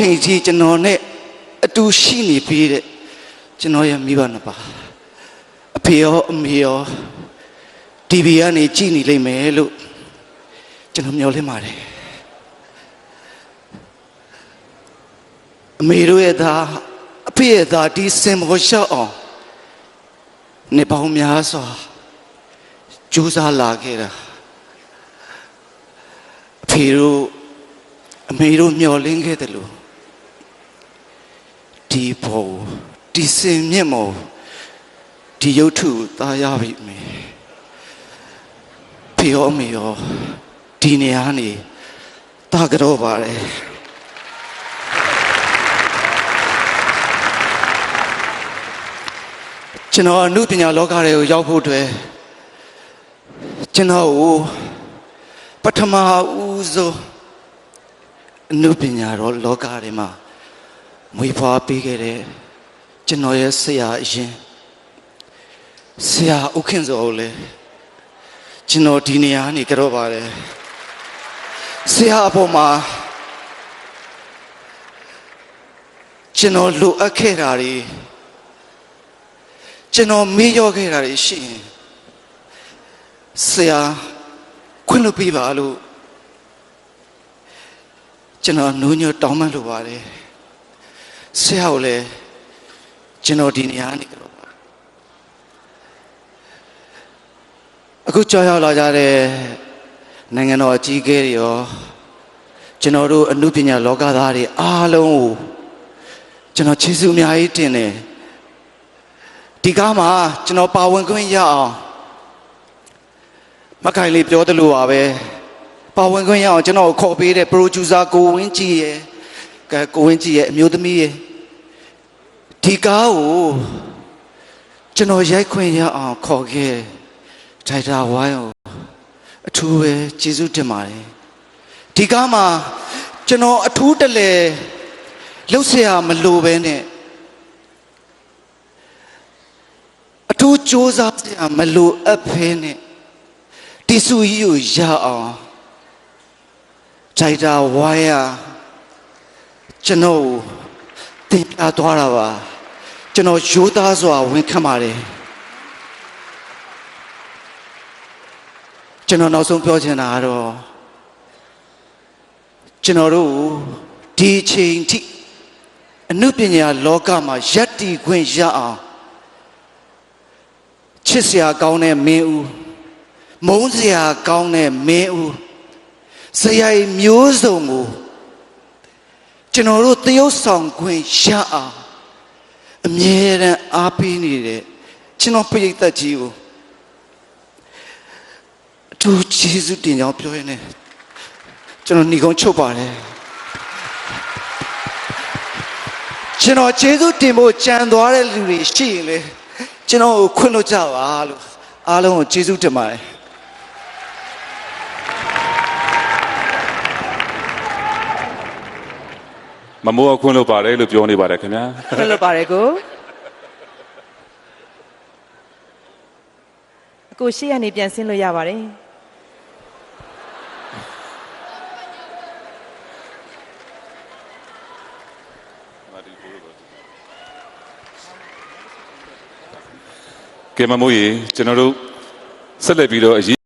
ချိန်ကြီးကျွန်တော်နဲ့အတူရှိနေပြီးတဲ့ကျွန်တော်ရဲ့မိဘနှစ်ပါးအဖေရောအမေရော TV ကနေကြည်နေလိမ့်မယ်လို့ကျွန်တော်မျှော်လင့်ပါတယ်အမေတို့ရဲ့သားအဖေရဲ့သားဒီစင်ပေါ်ရှောက်အောင်နေပေါင်းများစွာကြိုးစားလာခဲ့တာအဖေတို့အမေတို့မျှော်လင့်ခဲ့တယ်လို့ဒီပေါ်ဒီစင်မြင့်မော်ဒီရုပ်ထုသားရပြီမယ်ဖေရောအမေရောဒီနေရာနေတာကြောပါတယ်ကျွန်တော်အနုပညာလောကတွေကိုရောက်ဖို့အတွက်ကျွန်တော်ကိုပထမဦးဆုံးအနုပညာလောကတွေမှာမွေးဖွားပေးခဲ့တဲ့ကျွန်တော်ရဲ့ဆရာအရင်ဆရာဥခင်စောကိုလည်းကျွန်တော်ဒီနေရာနေကြတော့ပါတယ်ဆရာအပေါ်မှာကျွန်တော်လိုအပ်ခဲ့တာတွေကျွန်တော်မေ့လျော့ခဲ့တာတွေရှိရင်ဆရာခွင့်လွှတ်ပေးပါလို့ကျွန်တော်နှုံးညွတ်တောင်းပန်လိုပါတယ်ဆရာကိုလည်းကျွန်တော်ဒီနေရာနေကြတော့အခုကြောက်ရောက်လာကြတဲ့နိုင်ငံတော်အကြီးအကဲတွေရောကျွန်တော်တို့အနုပညာလောကသားတွေအားလုံးကိုကျွန်တော်ကျေးဇူးအများကြီးတင်တယ်ဒီကားမှာကျွန်တော်ပါဝင်ခွင့်ရအောင်မခိုင်လေးပြောတယ်လို့ပါပဲပါဝင်ခွင့်ရအောင်ကျွန်တော်ခေါ်ပေးတဲ့ producer ကိုဝင်းကြည်ရဲ့ကိုဝင်းကြည်ရဲ့အမျိုးသမီးရဲ့ဒီကားကိုကျွန်တော်ရိုက်ခွင့်ရအောင်ခေါ်ခဲ့ဒိုက်တာဝိုင်းကိုအထူးပဲကျေးဇူးတင်ပါတယ်ဒီကားမှာကျွန်တော်အထူးတလဲလှုပ်ရှားမလိုပဲနဲ့အထူးစ조사စရာမလိုအပ်ဖဲနဲ့တီဆူကြီးကိုရအောင်ဒိုက်တာဝိုင်းရကျွန်တော်တင်ပြသွားတာပါကျွန်တော်ရိုးသားစွာဝန်ခံပါတယ်ကျွန်တော်နောက်ဆုံးပြောချင်တာကတော့ကျွန်တော်တို့ဒီချိန်ထိအနုပညာလောကမှာယက်တီခွင့်ရအောင်ချစ်စရာကောင်းတဲ့မင်းဦးမုန်းစရာကောင်းတဲ့မင်းဦးဇယိုင်မျိုးစုံကိုကျွန်တော်တို့သရုပ်ဆောင်ခွင့်ရအောင်အမြဲတမ်းအားပေးနေတဲ့ကျွန်တော်ပရိသတ်ကြီးကိုအထူးကျေးဇူးတင်ကြောင်းပြောရင်းနဲ့ကျွန်တော်ညီကုန်းချုပ်ပါတယ်ကျွန်တော်ကျေးဇူးတင်ဖို့ကြံသွားတဲ့လူတွေရှိရင်လေကျွန်တော်ကိုခွင့်လွှတ်ကြပါလို့အားလုံးကိုကျေးဇူးတင်ပါတယ်မမိုးခွင့်လွှတ်ပါတယ်လို့ပြောနေပါတယ်ခင်ဗျာခွင့်လွှတ်ပါတယ်ကိုအခုရှေ့ကနေပြန်ဆင်းလို့ရပါတယ်ကဲမမိုးရေကျွန်တော်တို့ဆက်လက်ပြီးတော့